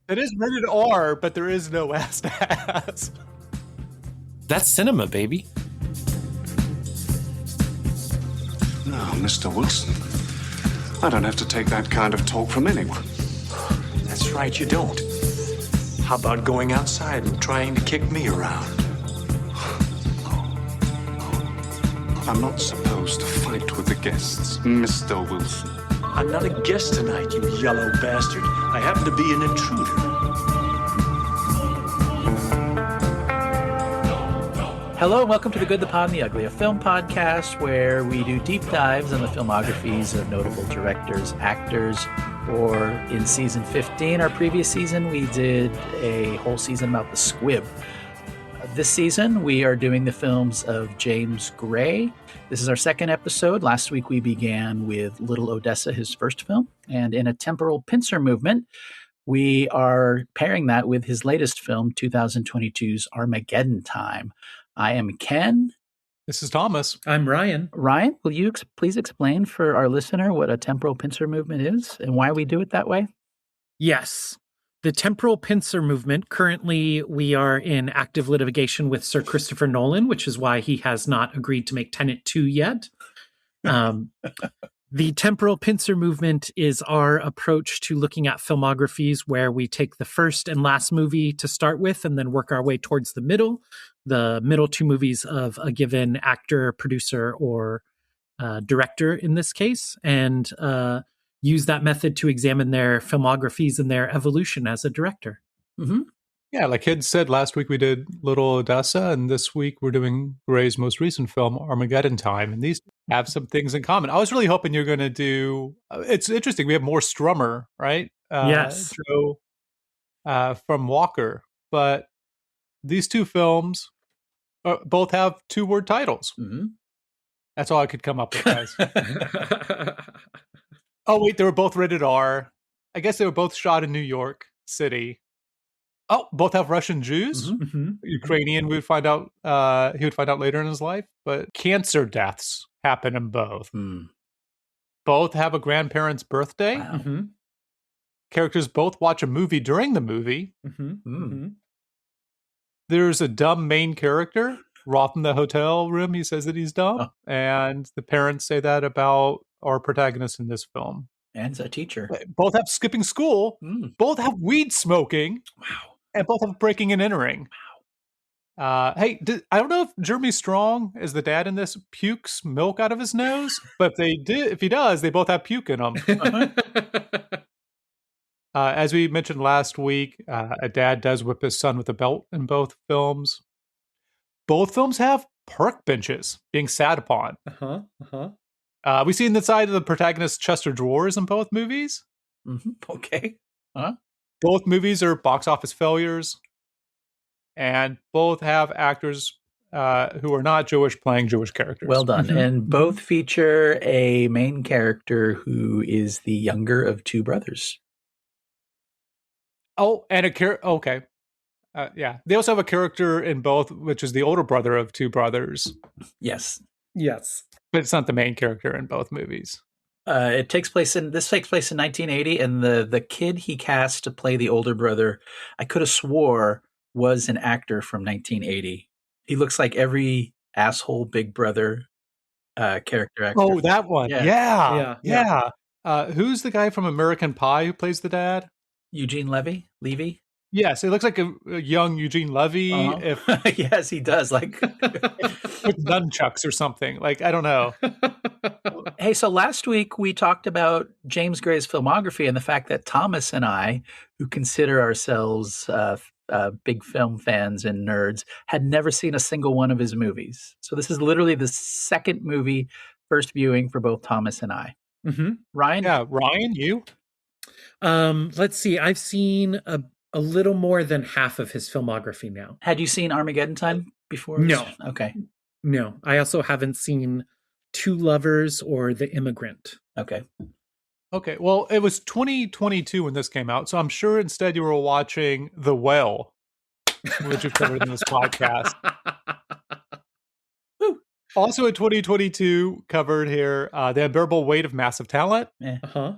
It is rated R, but there is no ass. That's cinema, baby. No, Mr. Wilson. I don't have to take that kind of talk from anyone. That's right, you don't. How about going outside and trying to kick me around? I'm not supposed to fight with the guests, Mr. Wilson. I'm not a guest tonight, you yellow bastard. I happen to be an intruder. Hello and welcome to The Good, the Pod, and the Ugly, a film podcast where we do deep dives on the filmographies of notable directors, actors, or in season 15, our previous season, we did a whole season about the squib. This season, we are doing the films of James Gray. This is our second episode. Last week, we began with Little Odessa, his first film. And in a temporal pincer movement, we are pairing that with his latest film, 2022's Armageddon Time. I am Ken. This is Thomas. I'm Ryan. Ryan, will you please explain for our listener what a temporal pincer movement is and why we do it that way? Yes. The temporal pincer movement, currently we are in active litigation with Sir Christopher Nolan, which is why he has not agreed to make Tenet 2 yet. The temporal pincer movement is our approach to looking at filmographies where we take the first and last movie to start with and then work our way towards the middle two movies of a given actor, producer, or director in this case, and use that method to examine their filmographies and their evolution as a director. Mm-hmm. Yeah, like Kid said, last week we did Little Odessa, and this week we're doing Gray's most recent film, Armageddon Time, and these have some things in common. I was really hoping you're going to do... it's interesting, we have more Strummer, right? Yes. From Walker, but these two films both have two-word titles. Mm-hmm. That's all I could come up with, guys. Oh, wait, they were both rated R. I guess they were both shot in New York City. Oh, both have Russian Jews. Mm-hmm. Ukrainian, he would find out later in his life. But cancer deaths happen in both. Mm. Both have a grandparent's birthday. Wow. Mm-hmm. Characters both watch a movie during the movie. Mm-hmm. Mm-hmm. There's a dumb main character. Roth in the hotel room, he says that he's dumb. Oh. And the parents say that about our protagonist in this film. And a teacher. Both have skipping school. Mm. Both have weed smoking. Wow. And both have breaking and entering. Wow. Hey, I don't know if Jeremy Strong, as the dad in this, pukes milk out of his nose, but if he does, they both have puke in them. As we mentioned last week, a dad does whip his son with a belt in both films. Both films have park benches being sat upon. We see in the side of the protagonist's chest or drawers in both movies. Mm-hmm. Okay. Huh? Both movies are box office failures, and both have actors who are not Jewish playing Jewish characters. Well done. Mm-hmm. And both feature a main character who is the younger of two brothers. Oh, and okay. Yeah. They also have a character in both, which is the older brother of two brothers. Yes. Yes. But it's not the main character in both movies. This takes place in 1980, and the kid he cast to play the older brother, I could have swore was an actor from 1980. He looks like every asshole Big Brother character actor. Oh, that one. Yeah. Who's the guy from American Pie who plays the dad? Eugene Levy? Yes, it looks like a young Eugene Levy. Uh-huh. Yes, he does. Like with nunchucks or something. Like, I don't know. Hey, so last week we talked about James Gray's filmography and the fact that Thomas and I, who consider ourselves big film fans and nerds, had never seen a single one of his movies. So this is literally the second movie, first viewing for both Thomas and I. Mm-hmm. Ryan? Yeah, Ryan, you? Let's see. I've seen a little more than half of his filmography now. Had you seen Armageddon Time before? No. Okay. No. I also haven't seen Two Lovers or The Immigrant. Okay. Okay. Well, it was 2022 when this came out, so I'm sure instead you were watching The Well, which we've covered in this podcast. Also in 2022, covered here, The Unbearable Weight of Massive Talent. Yeah. Uh-huh.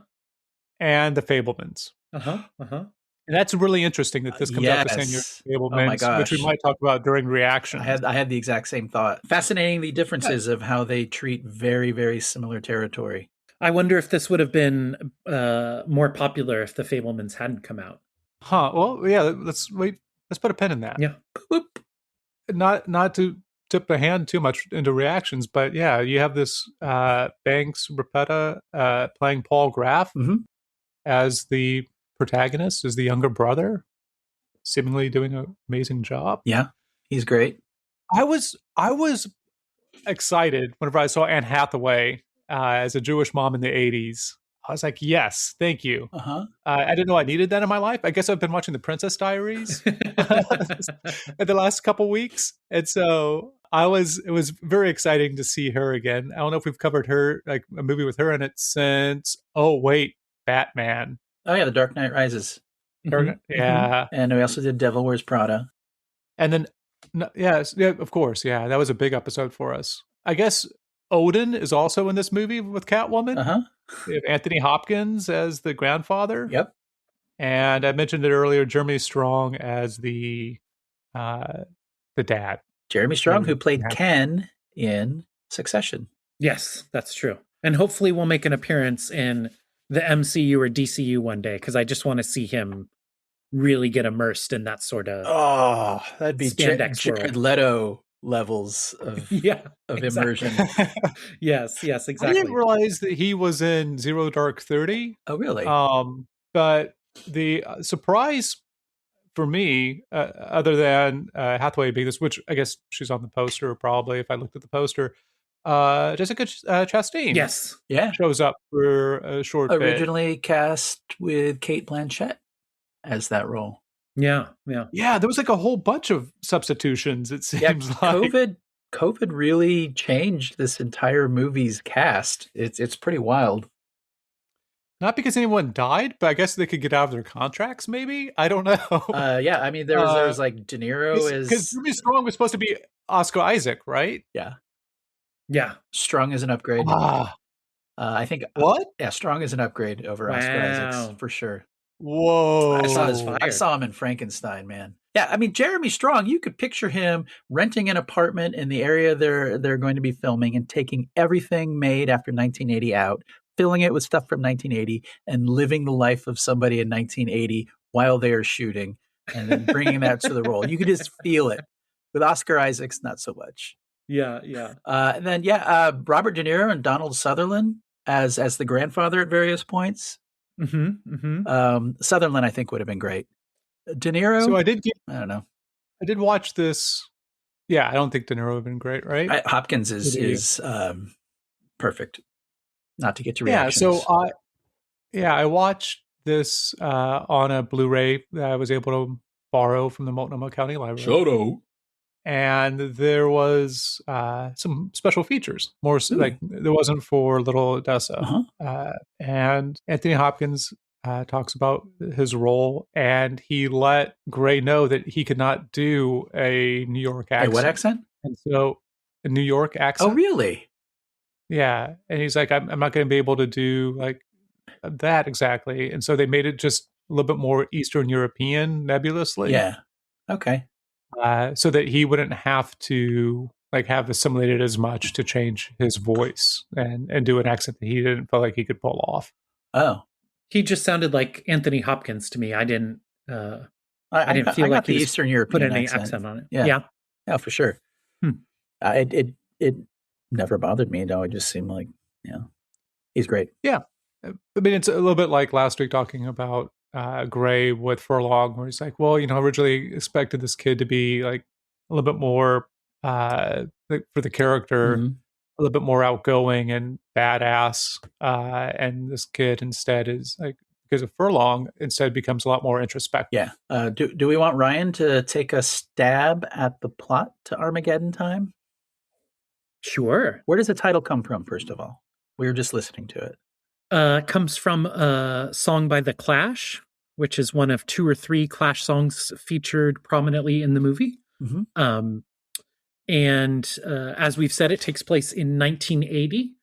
And The Fabelmans. Uh-huh. Uh-huh. And that's really interesting that this comes out the same year as Oh my Fabelmans, which we gosh. might talk about during reaction. I had the exact same thought. Fascinating, the differences of how they treat very, very similar territory. I wonder if this would have been more popular if the Fabelmans hadn't come out. Huh. Well, yeah, let's wait. Let's put a pin in that. Yeah. Boop. Not to tip the hand too much into reactions, but yeah, you have this Banks Repeta playing Paul Graff as the protagonist, as the younger brother, seemingly doing an amazing job. Yeah, he's great. I was excited whenever I saw Anne Hathaway as a Jewish mom in the 80s. I was like, yes, thank you. I didn't know I needed that in my life. I guess I've been watching The Princess Diaries in the last couple weeks. And so it was very exciting to see her again. I don't know if we've covered her, like a movie with her in it since, Batman. Oh, yeah, The Dark Knight Rises. Yeah. And we also did Devil Wears Prada. And then, yeah, of course. Yeah, that was a big episode for us. I guess Odin is also in this movie with Catwoman. We have Anthony Hopkins as the grandfather. Yep. And I mentioned it earlier, Jeremy Strong as the dad. Jeremy Strong, who played Ken in Succession. Yes, that's true. And hopefully we'll make an appearance in the MCU or DCU one day, because I just want to see him really get immersed in that sort of that'd be Jared Leto levels of immersion. Yes, exactly. I didn't realize that he was in Zero Dark 30. Oh, really? But the surprise for me, other than Hathaway being this, which I guess she's on the poster probably if I looked at the poster, Jessica Chastain. Yes. Yeah. Shows up for a short bit. Originally cast with Cate Blanchett as that role. Yeah. Yeah, there was like a whole bunch of substitutions, it seems like. COVID really changed this entire movie's cast. It's pretty wild. Not because anyone died, but I guess they could get out of their contracts, maybe? I don't know. Yeah, I mean, there was like De Niro as... Because Jeremy Strong was supposed to be Oscar Isaac, right? Yeah. Strong is an upgrade. I think... What? Yeah, Strong is an upgrade over Oscar Isaac, for sure. Whoa. I saw him in Frankenstein, man. Yeah, I mean, Jeremy Strong, you could picture him renting an apartment in the area they're going to be filming and taking everything made after 1980 out, filling it with stuff from 1980 and living the life of somebody in 1980 while they are shooting and then bringing that to the role. You could just feel it. With Oscar Isaacs, not so much. Yeah. And then, Robert De Niro and Donald Sutherland as the grandfather at various points. Sutherland, I think, would have been great. De Niro. So I don't know. I did watch this. Yeah, I don't think De Niro would have been great, right? Hopkins is perfect. Not to get to reactions. So I watched this on a Blu-ray that I was able to borrow from the Multnomah County Library. Shoto. And there was some special features, more like there wasn't for Little Odessa. And Anthony Hopkins talks about his role, and he let Gray know that he could not do a New York accent. A what accent? And so a New York accent. Oh, really? Yeah. And he's like, I'm not going to be able to do like that exactly. And so they made it just a little bit more Eastern European nebulously. Yeah. Okay. So that he wouldn't have to like have assimilated as much to change his voice and do an accent that he didn't feel like he could pull off. Oh, he just sounded like Anthony Hopkins to me. I didn't feel like the Eastern European put any accent on it. Yeah, for sure. It never bothered me. No, it just seemed like, he's great. Yeah. I mean, it's a little bit like last week talking about Gray with Furlong, where he's like, well, originally expected this kid to be like a little bit more like for the character, a little bit more outgoing and badass, and this kid instead is like, because of Furlong, instead becomes a lot more introspective. Yeah. Do we want Ryan to take a stab at the plot to Armageddon Time? Sure. Where does the title come from, first of all? We were just listening to it. Comes from a song by The Clash, which is one of 2 or 3 Clash songs featured prominently in the movie. And as we've said, it takes place in 1980.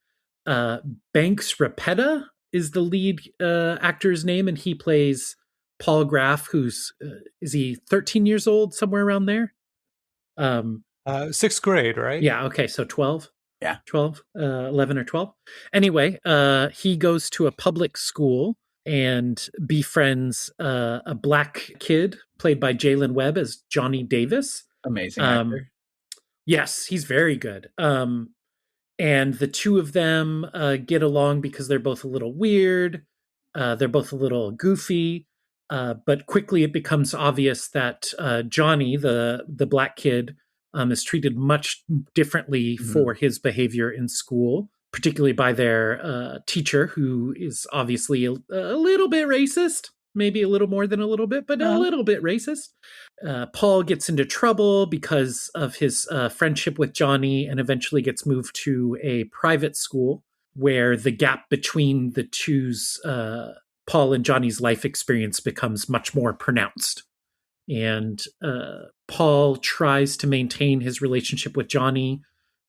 Banks Repeta is the lead actor's name, and he plays Paul Graff, who's is he 13 years old, somewhere around there? Sixth grade, right? Yeah. Okay. So 12. Yeah. 12, 11 or 12. Anyway, he goes to a public school and befriends a black kid played by Jaylin Webb as Johnny Davis. Amazing actor. Yes, he's very good. And the two of them get along because they're both a little weird. They're both a little goofy. But quickly it becomes obvious that Johnny, the black kid, is treated much differently for his behavior in school, particularly by their teacher, who is obviously a little bit racist, maybe a little more than a little bit, but a little bit racist. Paul gets into trouble because of his friendship with Johnny and eventually gets moved to a private school where the gap between the two's Paul and Johnny's life experience becomes much more pronounced. And Paul tries to maintain his relationship with Johnny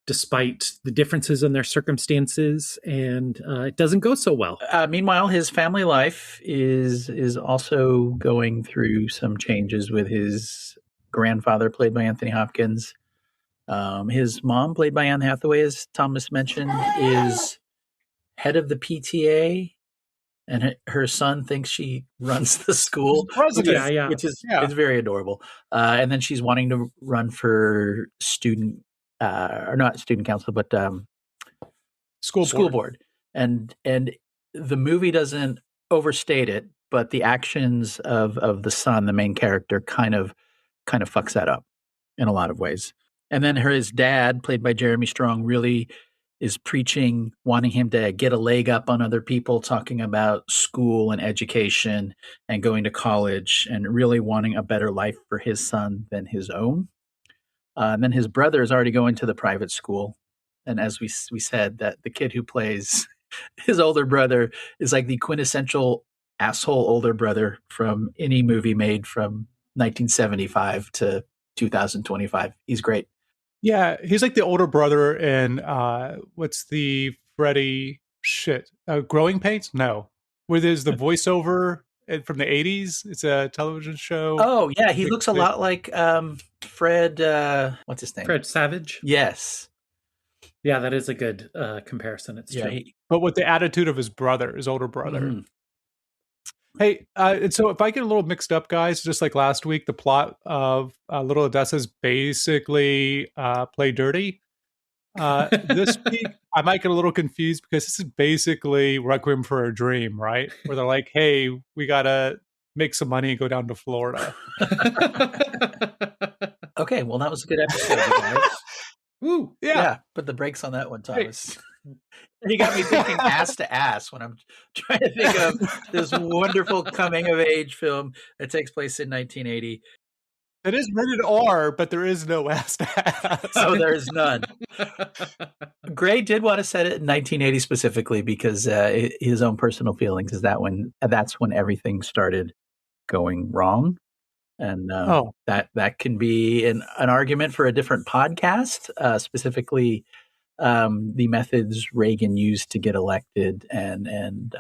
despite the differences in their circumstances, and it doesn't go so well. Meanwhile, his family life is also going through some changes with his grandfather, played by Anthony Hopkins. His mom, played by Anne Hathaway, as Thomas mentioned, is head of the PTA, and her son thinks she runs the school, which is it's very adorable. And then she's wanting to run for student, or not student council, but school board. And the movie doesn't overstate it, but the actions of the son, the main character, kind of fucks that up in a lot of ways. And then his dad, played by Jeremy Strong, really is preaching, wanting him to get a leg up on other people, talking about school and education and going to college and really wanting a better life for his son than his own. And then his brother is already going to the private school. And as we said, that the kid who plays his older brother is like the quintessential asshole older brother from any movie made from 1975 to 2025. He's great. Yeah, he's like the older brother in what's the Freddy shit? Growing Pains? No. Where there's the voiceover from the 80s. It's a television show. Oh, yeah, he looks a lot like Fred, what's his name? Fred Savage? Yes. Yeah, that is a good comparison. It's true. But with the attitude of his brother, his older brother. Mm-hmm. Hey, and so if I get a little mixed up, guys, just like last week, the plot of Little Odessa's basically Play Dirty. This week, I might get a little confused because this is basically Requiem for a Dream, right? Where they're like, hey, we got to make some money and go down to Florida. Okay, well, that was a good episode, you guys. Woo, yeah. Put the brakes on that one, Thomas. Hey. You got me thinking ass to ass when I'm trying to think of this wonderful coming of age film that takes place in 1980. It is rated R, but there is no ass to ass. Oh, there's none. Gray did want to set it in 1980 specifically because his own personal feelings is that's when everything started going wrong. And that can be an argument for a different podcast, specifically the methods Reagan used to get elected and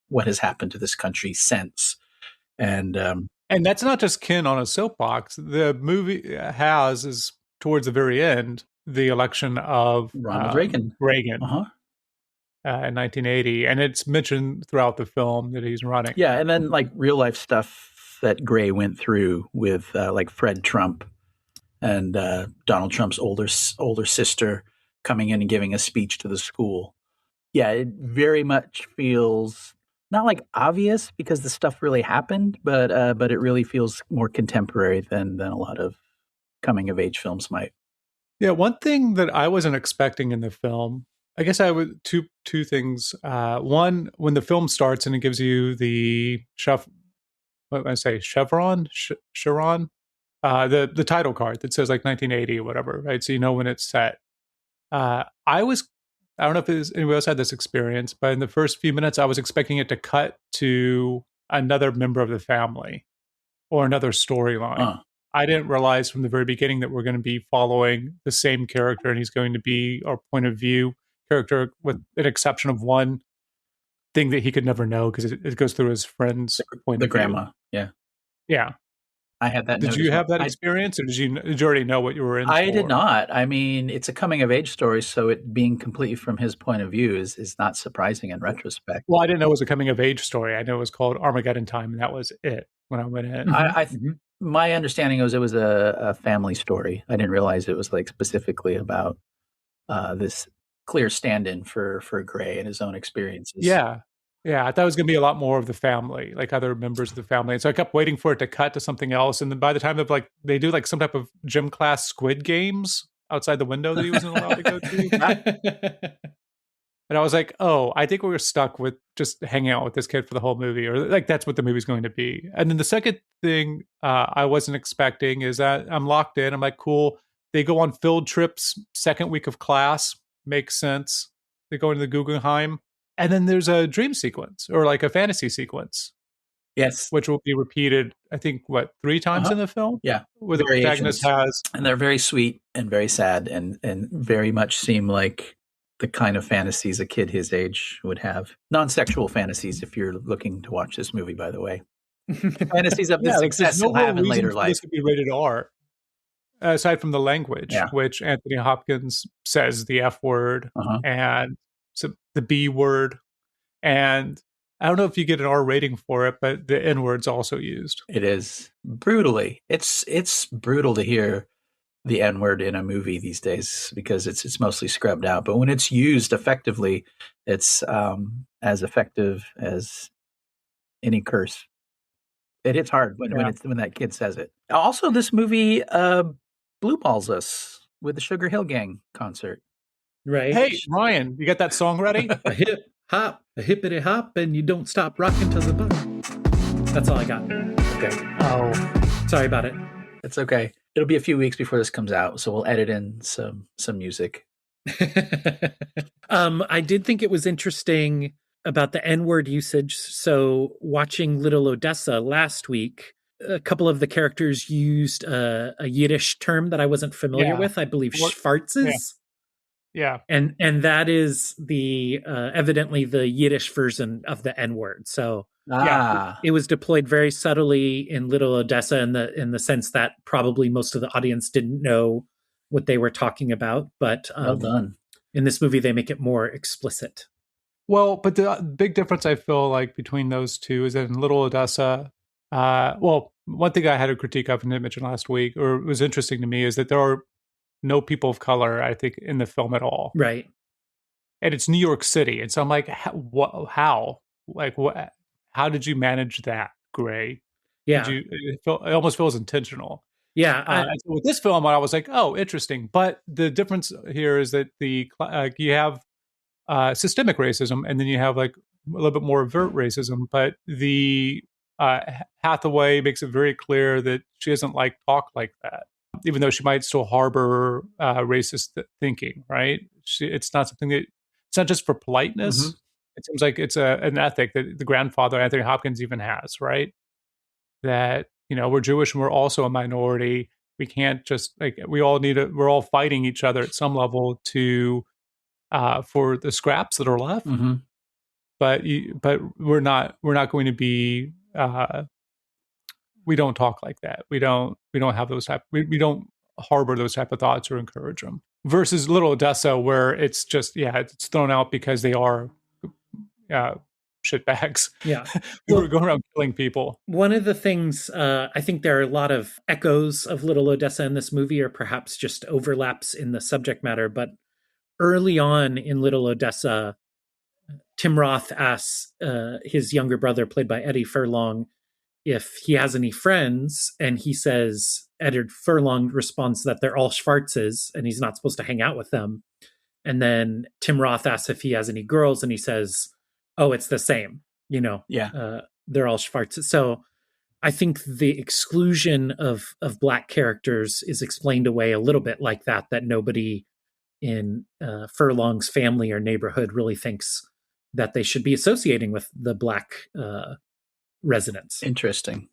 what has happened to this country since. And that's not just Ken on a soapbox. The movie is towards the very end, the election of Ronald Reagan. In 1980. And it's mentioned throughout the film that he's running. Yeah, and then like real life stuff that Gray went through with like Fred Trump and Donald Trump's older sister coming in and giving a speech to the school. Yeah, it very much feels not like obvious because the stuff really happened, but it really feels more contemporary than a lot of coming of age films might. Yeah, one thing that I wasn't expecting in the film, I guess I would two things. One, when the film starts and it gives you the chevron, the title card that says like 1980 or whatever, right? So you know when it's set. I don't know if anybody else had this experience, but in the first few minutes, I was expecting it to cut to another member of the family or another storyline. I didn't realize from the very beginning that we're going to be following the same character and he's going to be our point of view character with an exception of one thing that he could never know because it goes through his friend's point of view. Yeah. Yeah. I had that Did note you as well. have that experience, or did you already know what you were in I for? did not. I mean, it's a coming of age story, so it being completely from his point of view is not surprising in retrospect. Well, I didn't know it was a coming of age story. I know it was called Armageddon Time, and that was it when I went in. My understanding was it was a family story. I didn't realize it was like specifically about this clear stand-in for Gray and his own experiences. Yeah. Yeah, I thought it was going to be a lot more of the family, like other members of the family. And so I kept waiting for it to cut to something else. And then by the time of they do like some type of gym class Squid Games outside the window that he wasn't allowed to go to. And I was like, oh, I think we're stuck with just hanging out with this kid for the whole movie, or like that's what the movie's going to be. And then the second thing I wasn't expecting is that I'm locked in. I'm like, cool. They go on field trips, second week of class. Makes sense. They go into the Guggenheim. And then there's a dream sequence or like a fantasy sequence. Yes. Which will be repeated, I think, 3 times in the film? Yeah. Where the protagonist has. And they're very sweet and very sad and very much seem like the kind of fantasies a kid his age would have. Non-sexual fantasies, if you're looking to watch this movie, by the way. Fantasies of the success he'll have in later life. This could be rated R. Aside from the language, which Anthony Hopkins says the F word and the B word. And I don't know if you get an R rating for it, but the N word's also used. It is brutally. It's brutal to hear the N word in a movie these days because it's mostly scrubbed out. But when it's used effectively, it's as effective as any curse. It hits hard when that kid says it. Also, this movie blue balls us with the Sugar Hill Gang concert. Right. Hey, Ryan, you got that song ready? A hip hop, a hippity hop, and you don't stop rocking to the button. That's all I got. Okay. Oh, sorry about it. It's okay. It'll be a few weeks before this comes out, so we'll edit in some music. I did think it was interesting about the N-word usage. So watching Little Odessa last week, a couple of the characters used a Yiddish term that I wasn't familiar with. I believe schwarzes. Yeah. And that is the evidently the Yiddish version of the N-word. So it was deployed very subtly in Little Odessa in the sense that probably most of the audience didn't know what they were talking about. But well done. In this movie, they make it more explicit. Well, but the big difference I feel like between those two is that in Little Odessa, one thing I had a critique of and didn't mention last week, or was interesting to me, is that there are no people of color, I think, in the film at all. Right. And it's New York City. And so I'm like, how? Like, what? How did you manage that, Gray? Yeah. It almost feels intentional. Yeah. So with this film, I was like, oh, interesting. But the difference here is that you have systemic racism, and then you have like a little bit more overt racism. But the Hathaway makes it very clear that she doesn't like talk like that, even though she might still harbor racist thinking. Right? It's not something that it's not just for politeness. Mm-hmm. It seems like it's an ethic that the grandfather Anthony Hopkins even has. Right? That we're Jewish and we're also a minority. We can't just we're all fighting each other at some level to for the scraps that are left. Mm-hmm. But we're not going to be. We don't talk like that. We don't have those type. We don't harbor those type of thoughts or encourage them. Versus Little Odessa, where it's just it's thrown out because they are shitbags. Yeah, who are going around killing people. One of the things I think there are a lot of echoes of Little Odessa in this movie, or perhaps just overlaps in the subject matter. But early on in Little Odessa, Tim Roth asks his younger brother, played by Eddie Furlong, if he has any friends, and he says Eddie Furlong responds that they're all Schwarzes and he's not supposed to hang out with them. And then Tim Roth asks if he has any girls, and he says, "Oh, it's the same, they're all Schwarzes." So I think the exclusion of Black characters is explained away a little bit like that nobody in Furlong's family or neighborhood really thinks that they should be associating with the Black residents. Interesting.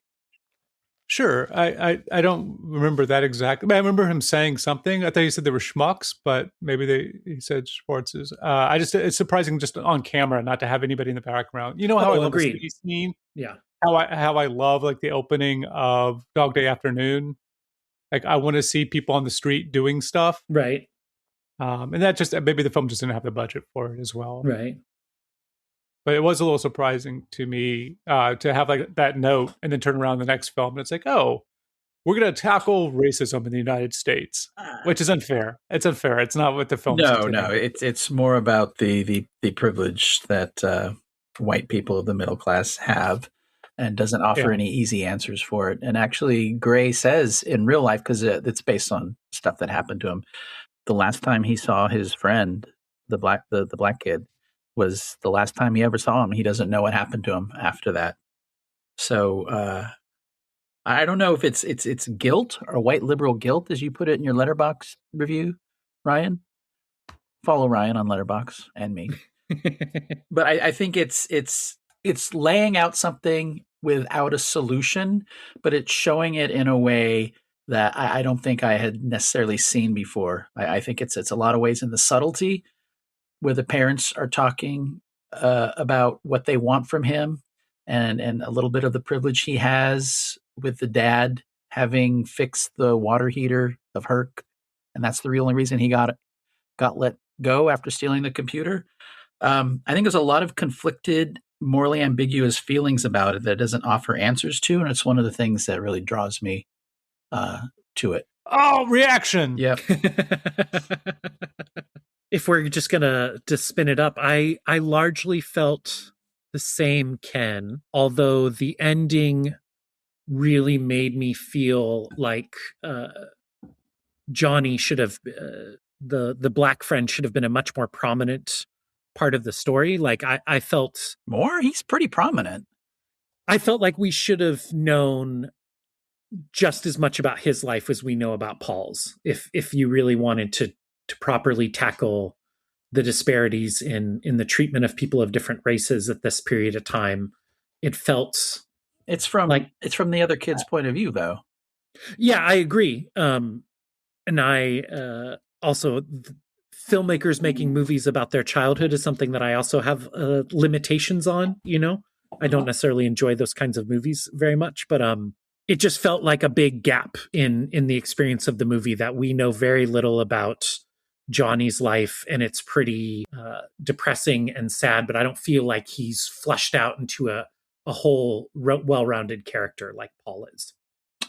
Sure. I don't remember that exactly. I remember him saying something. I thought he said they were schmucks, but maybe he said Schwarzes. It's surprising just on camera not to have anybody in the background. You know how I love a city scene? Yeah. how I love like the opening of Dog Day Afternoon. Like I want to see people on the street doing stuff. Right. And that just maybe the film just didn't have the budget for it as well. Right. But it was a little surprising to me to have like that note and then turn around the next film and it's like, oh, we're going to tackle racism in the United States, which is unfair. It's unfair. It's not what the film. No. It's more about the privilege that white people of the middle class have, and doesn't offer any easy answers for it. And actually, Gray says in real life, because it's based on stuff that happened to him, the last time he saw his friend, the black kid, was the last time he ever saw him. He doesn't know what happened to him after that. So I don't know if it's guilt or white liberal guilt, as you put it in your Letterboxd review, Ryan. Follow Ryan on Letterboxd and me. But I think it's laying out something without a solution, but it's showing it in a way that I don't think I had necessarily seen before. I think it's a lot of ways in the subtlety where the parents are talking about what they want from him, and a little bit of the privilege he has with the dad having fixed the water heater of Herc, and that's the only reason he got let go after stealing the computer. I think there's a lot of conflicted, morally ambiguous feelings about it that it doesn't offer answers to, and it's one of the things that really draws me to it. Oh, reaction! Yep. If we're just gonna spin it up, I largely felt the same, Ken, although the ending really made me feel like Johnny should have, the black friend should have been a much more prominent part of the story. Like I felt more. He's pretty prominent. I felt like we should have known just as much about his life as we know about Paul's. If you really wanted to properly tackle the disparities in the treatment of people of different races at this period of time, it felt it's from the other kid's point of view, though. Yeah, I agree. And I also, filmmakers making movies about their childhood is something that I also have limitations on. You know, I don't necessarily enjoy those kinds of movies very much, but it just felt like a big gap in the experience of the movie, that we know very little about Johnny's life, and it's pretty depressing and sad, but I don't feel like he's fleshed out into a whole well-rounded character like Paul is.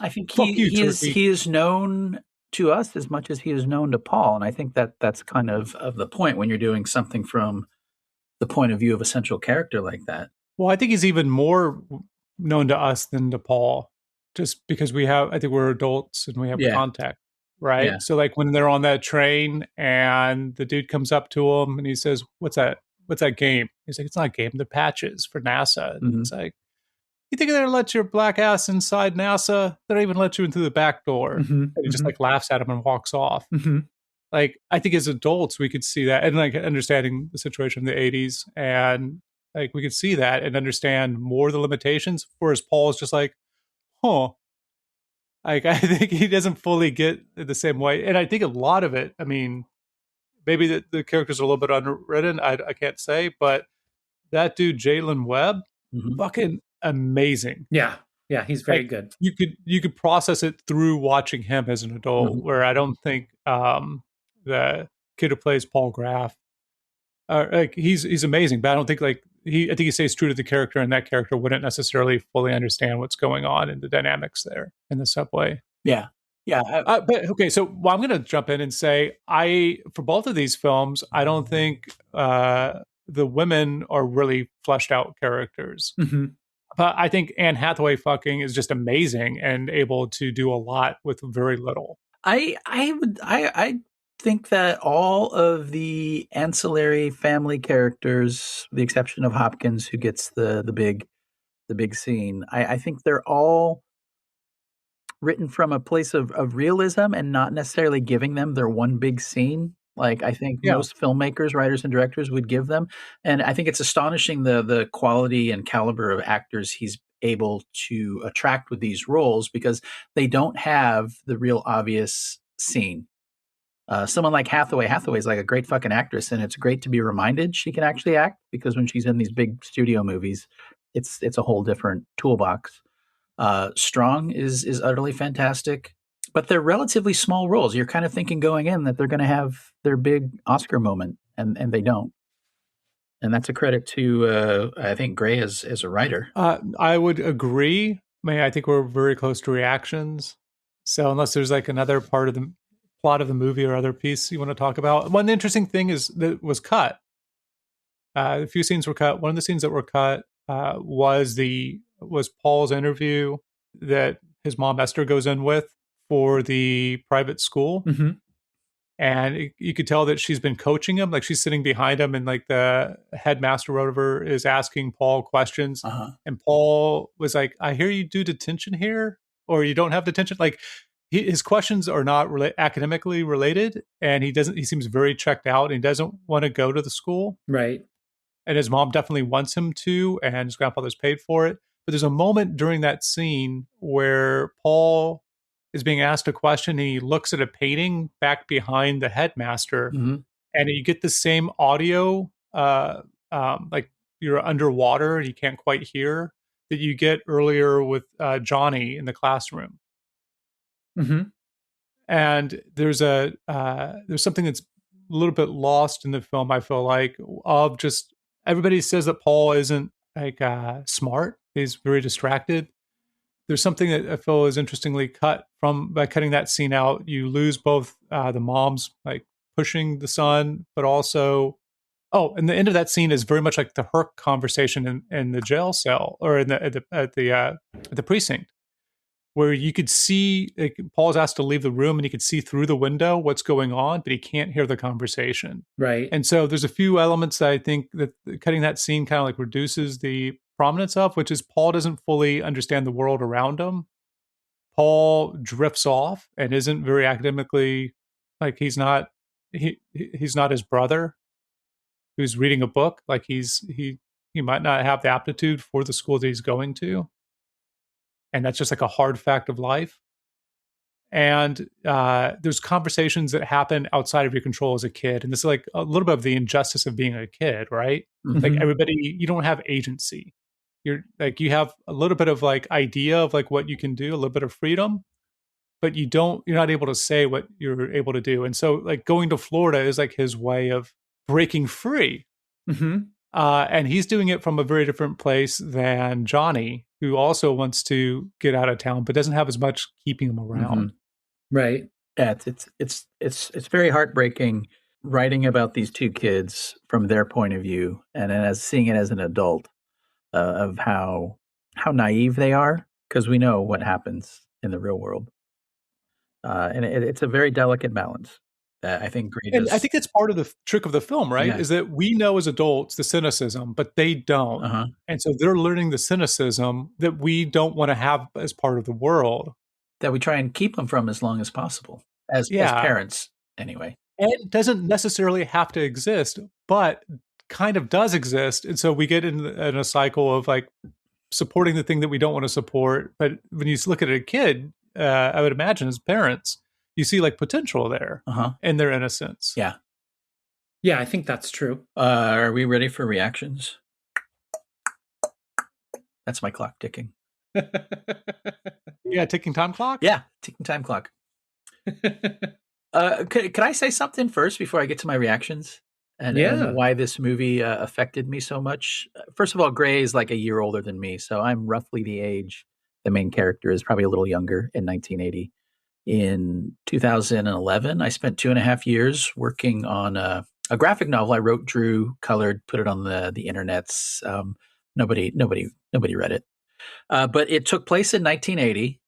I think he is known to us as much as he is known to Paul, and I think that's kind of the point when you're doing something from the point of view of a central character like that. Well, I think he's even more known to us than to Paul, just because I think we're adults and we have contact, right? Yeah. So like when they're on that train and the dude comes up to him and he says, what's that game? He's like, it's not a game, the patches for NASA. And it's like, you think they're going to let your black ass inside NASA? They don't even let you in through the back door. And he just like laughs at him and walks off. Like, I think as adults, we could see that, and like understanding the situation in the 80s, and like we could see that and understand more of the limitations. Whereas Paul is just like, like I think he doesn't fully get it the same way. And I think a lot of it, I mean, maybe the characters are a little bit underwritten. I can't say, but that dude, Jaylin Webb, fucking amazing. Yeah. He's very good. You could process it through watching him as an adult, where I don't think the kid who plays Paul Graff, like he's amazing, but I don't think I think he stays true to the character, and that character wouldn't necessarily fully understand what's going on in the dynamics there in the subway. Yeah. But okay, so I'm going to jump in and say, for both of these films, I don't think the women are really fleshed out characters. But I think Anne Hathaway fucking is just amazing and able to do a lot with very little. I think that all of the ancillary family characters, with the exception of Hopkins, who gets the big scene, I think they're all written from a place of realism and not necessarily giving them their one big scene. Like I think most filmmakers, writers, and directors would give them. And I think it's astonishing the quality and caliber of actors he's able to attract with these roles, because they don't have the real obvious scene. Someone like Hathaway's like a great fucking actress, and it's great to be reminded she can actually act, because when she's in these big studio movies, it's a whole different toolbox. Strong is utterly fantastic, but they're relatively small roles. You're kind of thinking going in that they're going to have their big Oscar moment, and they don't. And that's a credit to I think Gray as a writer. I would agree. I think we're very close to reactions. So unless there's like another part of the plot of the movie or other piece you want to talk about, one interesting thing is that was cut. A few scenes were cut. One of the scenes that were cut was Paul's interview that his mom Esther goes in with for the private school. Mm-hmm. And you could tell that she's been coaching him. Like she's sitting behind him and like the headmaster or whatever is asking Paul questions. Uh-huh. And Paul was like, I hear you do detention here or you don't have detention. Like his questions are not academically related. And he seems very checked out and he doesn't want to go to the school. Right. And his mom definitely wants him to, and his grandfather's paid for it. But there's a moment during that scene where Paul is being asked a question and he looks at a painting back behind the headmaster, Mm-hmm. and you get the same audio, like you're underwater and you can't quite hear, that you get earlier with Johnny in the classroom. Mm-hmm. And there's something that's a little bit lost in the film, I feel like, of just everybody says that Paul isn't like smart. He's very distracted. There's something that I feel is interestingly cut from by cutting that scene out. You lose both the mom's like pushing the son, but also, and the end of that scene is very much like the Herc conversation in the jail cell or at the precinct, where you could see like, Paul's asked to leave the room and he could see through the window what's going on, but he can't hear the conversation. Right. And so there's a few elements that I think that cutting that scene kind of like reduces the prominence of, which is Paul doesn't fully understand the world around him. Paul drifts off and isn't very academically, like he's not his brother who's reading a book. Like he might not have the aptitude for the school that he's going to. And that's just like a hard fact of life. And there's conversations that happen outside of your control as a kid. And this is like a little bit of the injustice of being a kid, right? Mm-hmm. Like everybody, you don't have agency. You're like, you have a little bit of like idea of like what you can do, a little bit of freedom, but you're not able to say what you're able to do. And so like going to Florida is like his way of breaking free. Mm-hmm. And he's doing it from a very different place than Johnny, who also wants to get out of town, but doesn't have as much keeping him around. Mm-hmm. Right. Yeah, it's very heartbreaking writing about these two kids from their point of view, and then as seeing it as an adult of how naive they are, because we know what happens in the real world, and it's a very delicate balance. I think and I think that's part of the trick of the film, right? Yeah. Is that we know as adults the cynicism, but they don't. Uh-huh. And so they're learning the cynicism that we don't want to have as part of the world. That we try and keep them from as long as possible, as parents, anyway. And it doesn't necessarily have to exist, but kind of does exist. And so we get in a cycle of like supporting the thing that we don't want to support. But when you look at a kid, I would imagine as parents, you see like potential there in their innocence. Yeah. Yeah, I think that's true. Are we ready for reactions? That's my clock ticking. Yeah, ticking time clock? Yeah, ticking time clock. Could I say something first before I get to my reactions? And why this movie affected me so much? First of all, Gray is like a year older than me, so I'm roughly the age the main character is, probably a little younger, in 1980. In 2011, I spent 2.5 years working on a graphic novel I wrote, drew, colored, put it on the internets. Nobody read it. But it took place in 1980,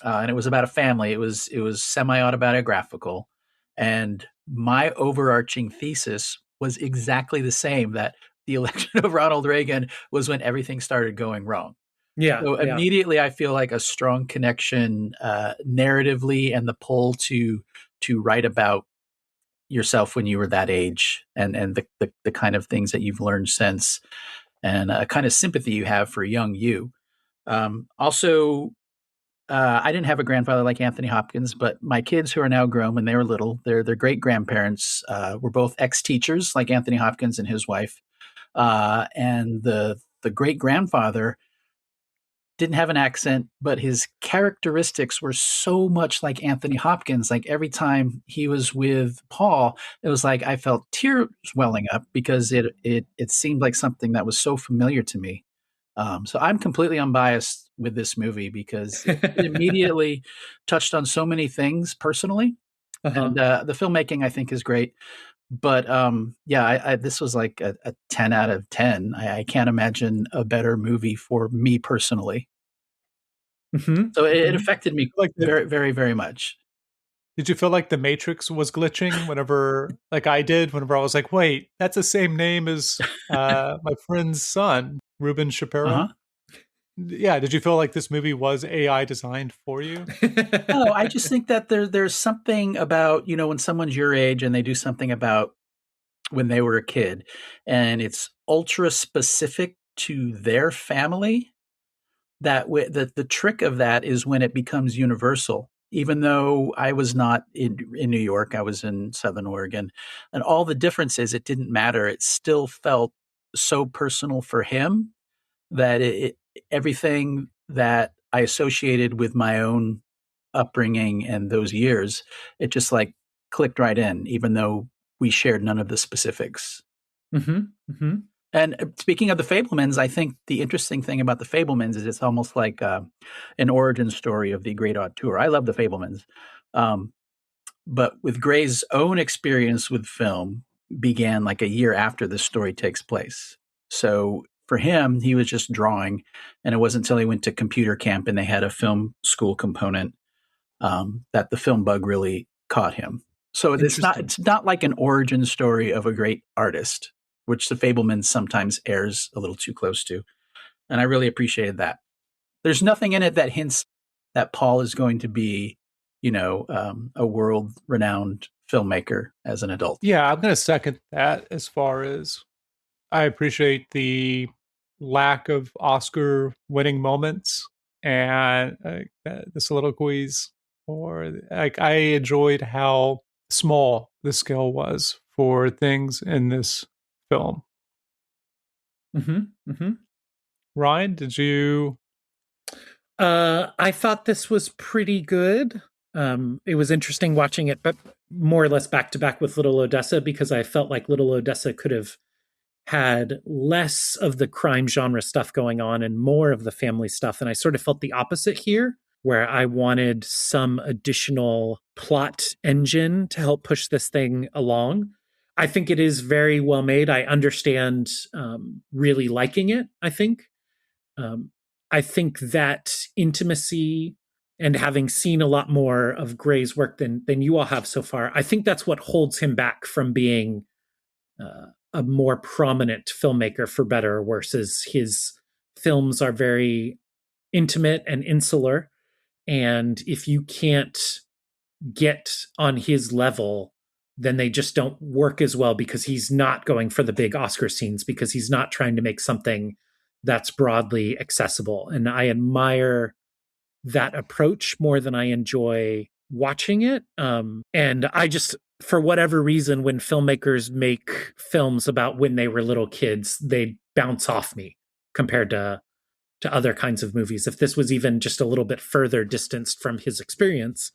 and it was about a family. It was semi-autobiographical, and my overarching thesis was exactly the same, that the election of Ronald Reagan was when everything started going wrong. Yeah. So immediately I feel like a strong connection narratively, and the pull to write about yourself when you were that age, and the kind of things that you've learned since, and a kind of sympathy you have for young you. Also, I didn't have a grandfather like Anthony Hopkins, but my kids who are now grown, when they were little, their great grandparents were both ex-teachers like Anthony Hopkins and his wife. And the the great grandfather didn't have an accent, but his characteristics were so much like Anthony Hopkins. Like every time he was with Paul, it was like I felt tears welling up because it seemed like something that was so familiar to me. So I'm completely unbiased with this movie because it immediately touched on so many things personally, and the filmmaking I think is great. But this was like a 10 out of 10. I can't imagine a better movie for me personally. So it affected me very, very, very much. Did you feel like the Matrix was glitching whenever, like I did, whenever I was like, wait, that's the same name as my friend's son, Ruben Shapiro? Yeah, did you feel like this movie was AI designed for you? No, I just think that there's something about, when someone's your age and they do something about when they were a kid and it's ultra specific to their family, that the trick of that is when it becomes universal. Even though I was not in New York, I was in Southern Oregon, and all the difference is it didn't matter. It still felt so personal for him that everything that I associated with my own upbringing and those years, it just like clicked right in, even though we shared none of the specifics. And speaking of the Fabelmans, I think the interesting thing about the Fabelmans is it's almost like an origin story of the Great Auteur. I love the Fabelmans. But with Gray's own experience with film began like a year after the story takes place. So for him, he was just drawing, and it wasn't until he went to computer camp and they had a film school component that the film bug really caught him. So it's not like an origin story of a great artist, which the Fabelmans sometimes airs a little too close to. And I really appreciated that. There's nothing in it that hints that Paul is going to be, a world-renowned filmmaker as an adult. Yeah, I'm going to second that as far as I appreciate the lack of Oscar-winning moments and the soliloquies, or like I enjoyed how small the scale was for things in this film. Ryan, did you? I thought this was pretty good. It was interesting watching it, but more or less back to back with Little Odessa, because I felt like Little Odessa could have had less of the crime genre stuff going on and more of the family stuff. And I sort of felt the opposite here, where I wanted some additional plot engine to help push this thing along. I think it is very well made. I understand really liking it, I think. I think that intimacy and having seen a lot more of Gray's work than you all have so far, I think that's what holds him back from being a more prominent filmmaker, for better or worse, is his films are very intimate and insular. And if you can't get on his level, then they just don't work as well, because he's not going for the big Oscar scenes, because he's not trying to make something that's broadly accessible. And I admire that approach more than I enjoy watching it. And I just, for whatever reason, when filmmakers make films about when they were little kids, they bounce off me compared to other kinds of movies. If this was even just a little bit further distanced from his experience,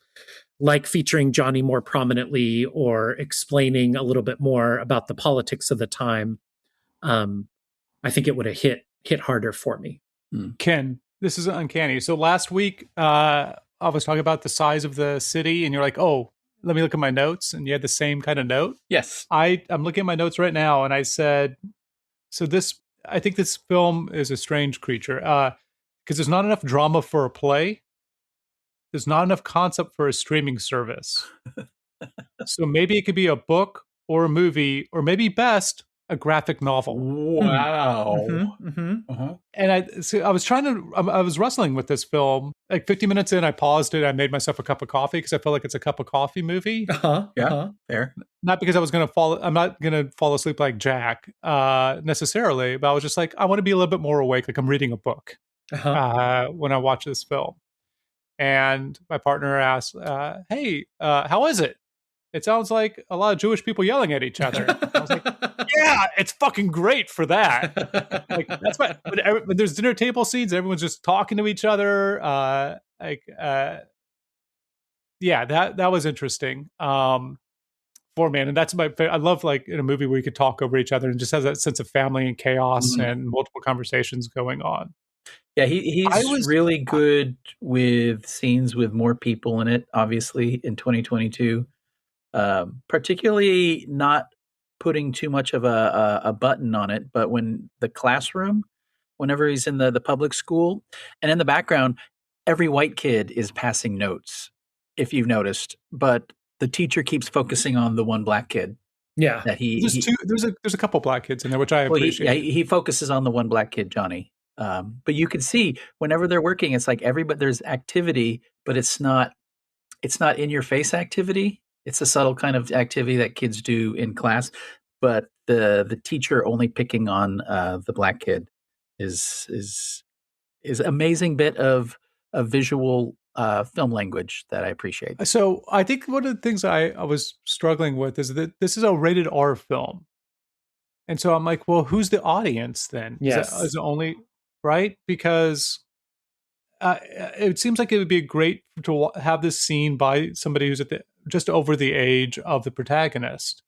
like featuring Johnny more prominently or explaining a little bit more about the politics of the time, I think it would have hit harder for me. Ken, this is uncanny. So last week, I was talking about the size of the city, and you're like, oh, let me look at my notes. And you had the same kind of note. Yes. I'm looking at my notes right now, and I said, I think this film is a strange creature because there's not enough drama for a play. There's not enough concept for a streaming service. So maybe it could be a book or a movie, or maybe best, a graphic novel. Wow. And I was wrestling with this film. Like 50 minutes in, I paused it. I made myself a cup of coffee because I felt like it's a cup of coffee movie. Fair. Not because I'm not going to fall asleep like Jack necessarily, but I was just like, I want to be a little bit more awake. Like I'm reading a book when I watch this film. And my partner asked, hey, how is it? It sounds like a lot of Jewish people yelling at each other. I was like, yeah, it's fucking great for that. Like that's why when there's dinner table scenes, everyone's just talking to each other. Yeah, that was interesting. Man, and that's I love like in a movie where you could talk over each other and just has that sense of family and chaos and multiple conversations going on. Yeah, he's really good with scenes with more people in it, obviously, in 2022. Particularly not putting too much of a button on it, but when the classroom, whenever he's in the public school, and in the background, every white kid is passing notes, if you've noticed, but the teacher keeps focusing on the one black kid. Yeah. That there's a couple black kids in there, which I appreciate. He focuses on the one black kid, Johnny. But you can see whenever they're working, it's like there's activity, but it's not in your face activity. It's a subtle kind of activity that kids do in class, but the teacher only picking on the black kid is amazing bit of visual film language that I appreciate. So I think one of the things I was struggling with is that this is a rated R film. And so I'm like, well, who's the audience then? Yes. Is it only, right? Because it seems like it would be great to have this seen by somebody who's just over the age of the protagonist.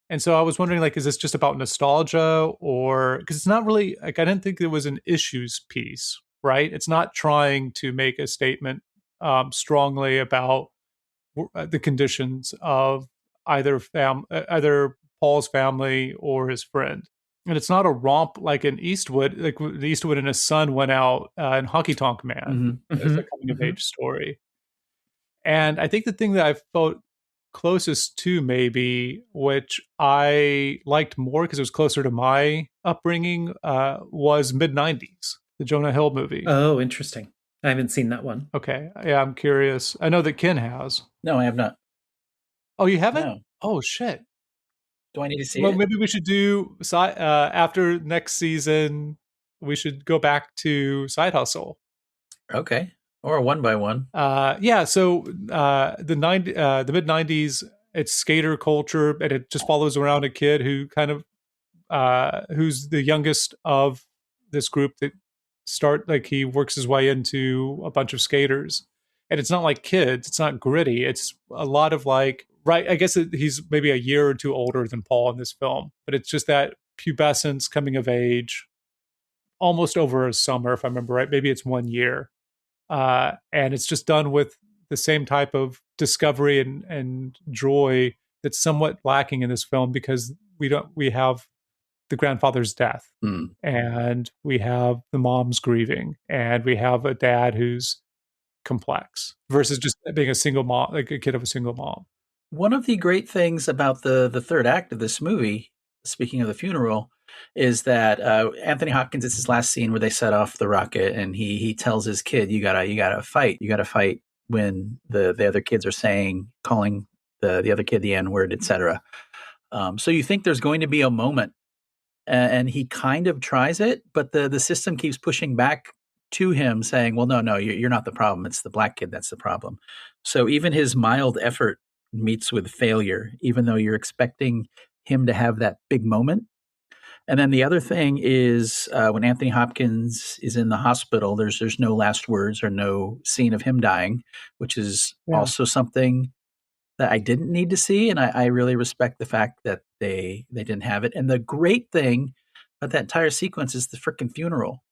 And so I was wondering, like, is this just about nostalgia, or because it's not really like I didn't think it was an issues piece, right? It's not trying to make a statement strongly about the conditions of either Paul's family or his friend. And it's not a romp like in Eastwood, like Eastwood and his son went out in Honky Tonk Man. It's a coming of age story. And I think the thing that I felt closest to, maybe, which I liked more because it was closer to my upbringing, was mid-90s, the Jonah Hill movie. Oh, interesting. I haven't seen that one. Okay. Yeah, I'm curious. I know that Ken has. No, I have not. Oh, you haven't? No. Oh, shit. Do I need to see Well, it? maybe we should do, after next season, we should go back to Side Hustle. Okay. Or a one by one. Yeah, so the mid-90s, it's skater culture, and it just follows around a kid who kind of who's the youngest of this group that he works his way into a bunch of skaters. And it's not like kids, it's not gritty. It's a lot of like, right, I guess he's maybe a year or two older than Paul in this film, but it's just that pubescence, coming of age, almost over a summer, if I remember right. Maybe it's 1 year. And it's just done with the same type of discovery and joy that's somewhat lacking in this film, because we have the grandfather's death, and we have the mom's grieving, and we have a dad who's complex versus just being a single mom, like a kid of a single mom. One of the great things about the third act of this movie, speaking of the funeral, is that Anthony Hopkins, it's his last scene where they set off the rocket, and he tells his kid, you gotta fight when the other kids are calling the other kid the N-word, etc. So you think there's going to be a moment, and he kind of tries it, but the system keeps pushing back to him, saying, well, no, you're not the problem. It's the black kid that's the problem. So even his mild effort meets with failure, even though you're expecting him to have that big moment. And then the other thing is when Anthony Hopkins is in the hospital, there's no last words or no scene of him dying, which is also something that I didn't need to see. And I really respect the fact that they didn't have it. And the great thing about that entire sequence is the frickin' funeral,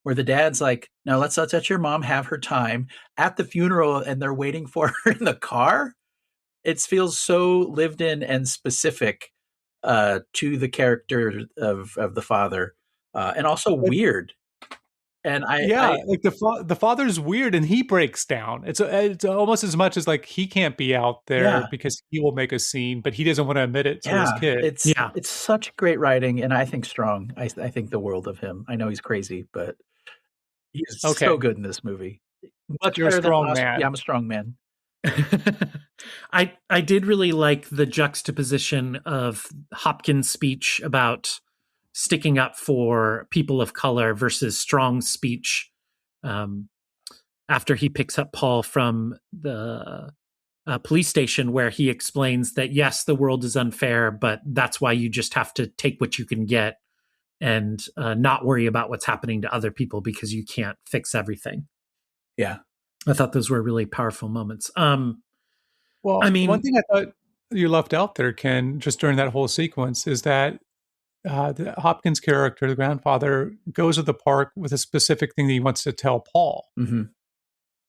where the dad's like, no, let's let your mom have her time at the funeral, and they're waiting for her in the car. It feels so lived in and specific to the character of the father, and also weird. And like the father's weird, and he breaks down. It's almost as much as like he can't be out there because he will make a scene, but he doesn't want to admit it to his kid. It's such great writing, and I think strong. I think the world of him. I know he's crazy, but he's so good in this movie. Much You're a strong man. Yeah, I'm a strong man. I did really like the juxtaposition of Hopkins' speech about sticking up for people of color versus Strong's speech after he picks up Paul from the police station, where he explains that, yes, the world is unfair, but that's why you just have to take what you can get and not worry about what's happening to other people because you can't fix everything. Yeah. I thought those were really powerful moments. Well, I mean, one thing I thought you left out there, Ken, just during that whole sequence is that the Hopkins character, the grandfather, goes to the park with a specific thing that he wants to tell Paul. Mm-hmm.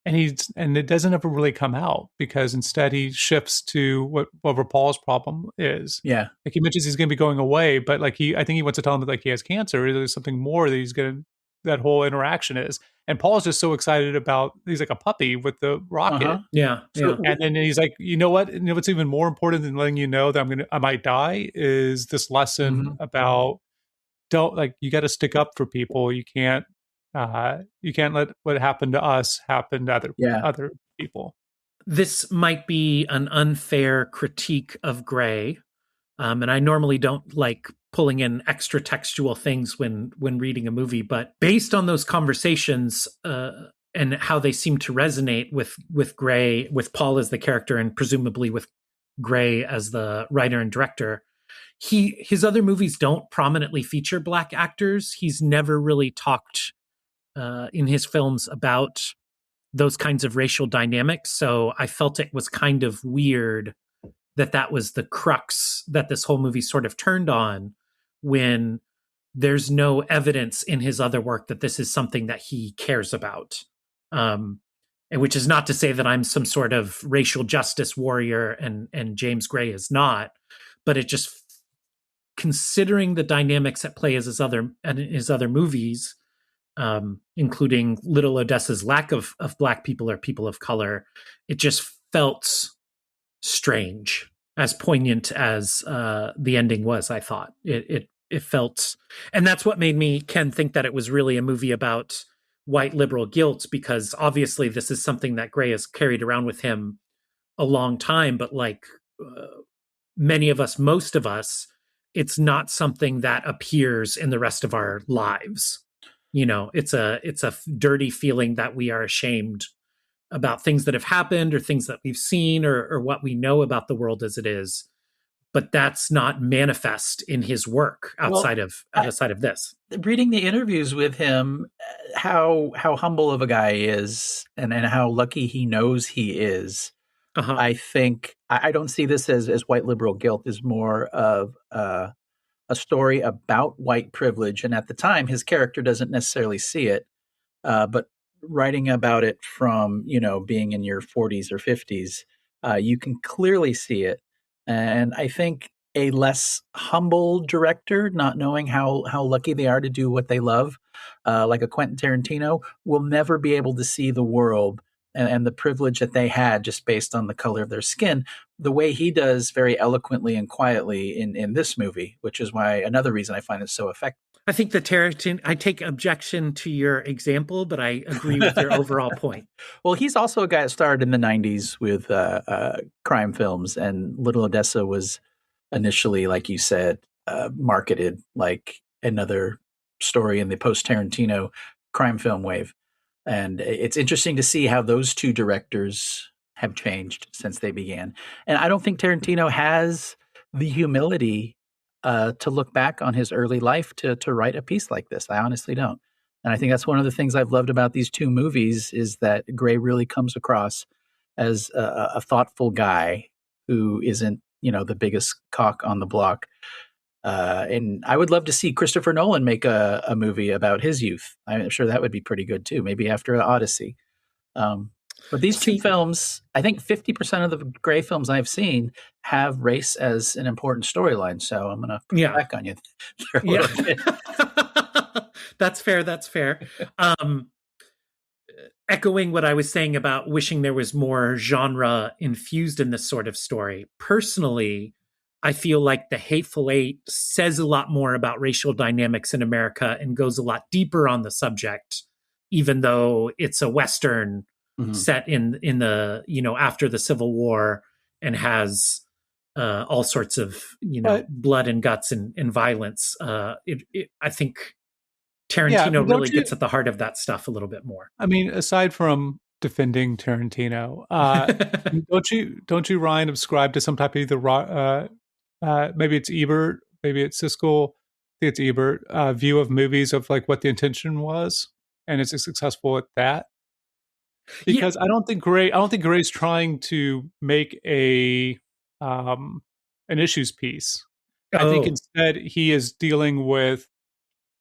And it doesn't ever really come out because instead he shifts to whatever Paul's problem is. Yeah. Like he mentions he's going to be going away, but like I think he wants to tell him that like he has cancer. Or there's something more that he's going to, that whole interaction is. And Paul's just so excited about, he's like a puppy with the rocket. Uh-huh. yeah. And then he's like, you know what? You know what's even more important than letting you know that I might die is this lesson about you got to stick up for people. You can't let what happened to us happen to other people. This might be an unfair critique of Gray. And I normally don't like pulling in extra textual things when reading a movie, but based on those conversations and how they seem to resonate with Gray, with Paul as the character, and presumably with Gray as the writer and director, his other movies don't prominently feature Black actors. He's never really talked in his films about those kinds of racial dynamics. So I felt it was kind of weird that was the crux that this whole movie sort of turned on, when there's no evidence in his other work that this is something that he cares about. And which is not to say that I'm some sort of racial justice warrior and James Gray is not, but it just, considering the dynamics at play as his other movies, including Little Odessa's lack of Black people or people of color, it just felt strange, as poignant as the ending was. I thought it felt, and that's what made me, Ken, think that it was really a movie about white liberal guilt, because obviously this is something that Gray has carried around with him a long time, but like many of us, most of us, it's not something that appears in the rest of our lives. You know, it's a dirty feeling that we are ashamed about things that have happened or things that we've seen or what we know about the world as it is. But that's not manifest in his work outside of this. Reading the interviews with him, how humble of a guy he is and how lucky he knows he is. I think I don't see this as white liberal guilt, is more of a story about white privilege. And at the time, his character doesn't necessarily see it, but writing about it from, being in your 40s or 50s, you can clearly see it. And I think a less humble director, not knowing how lucky they are to do what they love, like a Quentin Tarantino, will never be able to see the world and the privilege that they had just based on the color of their skin, the way he does very eloquently and quietly in this movie, which is why another reason I find it so effective. I think I take objection to your example, but I agree with your overall point. Well, he's also a guy that started in the 90s with crime films, and Little Odessa was initially, like you said, marketed like another story in the post-Tarantino crime film wave. And it's interesting to see how those two directors have changed since they began. And I don't think Tarantino has the humility to look back on his early life to write a piece like this. I honestly don't. And I think that's one of the things I've loved about these two movies, is that Gray really comes across as a thoughtful guy who isn't, the biggest cock on the block. And I would love to see Christopher Nolan make a movie about his youth. I'm sure that would be pretty good too, maybe after Odyssey. But these two films, I think 50% of the Gray films I've seen have race as an important storyline. So I'm going to push back on you. That's fair. Echoing what I was saying about wishing there was more genre infused in this sort of story. Personally, I feel like The Hateful Eight says a lot more about racial dynamics in America and goes a lot deeper on the subject, even though it's a Western set in the, after the Civil War, and has all sorts of, blood and guts and violence. I think Tarantino really gets at the heart of that stuff a little bit more. I mean, aside from defending Tarantino. Don't you, Ryan, ascribe to some type of either maybe it's Ebert, maybe it's Siskel, I think it's Ebert, view of movies of like what the intention was, and it's successful at that. Because I don't think Gray's trying to make an issues piece. I think instead he is dealing with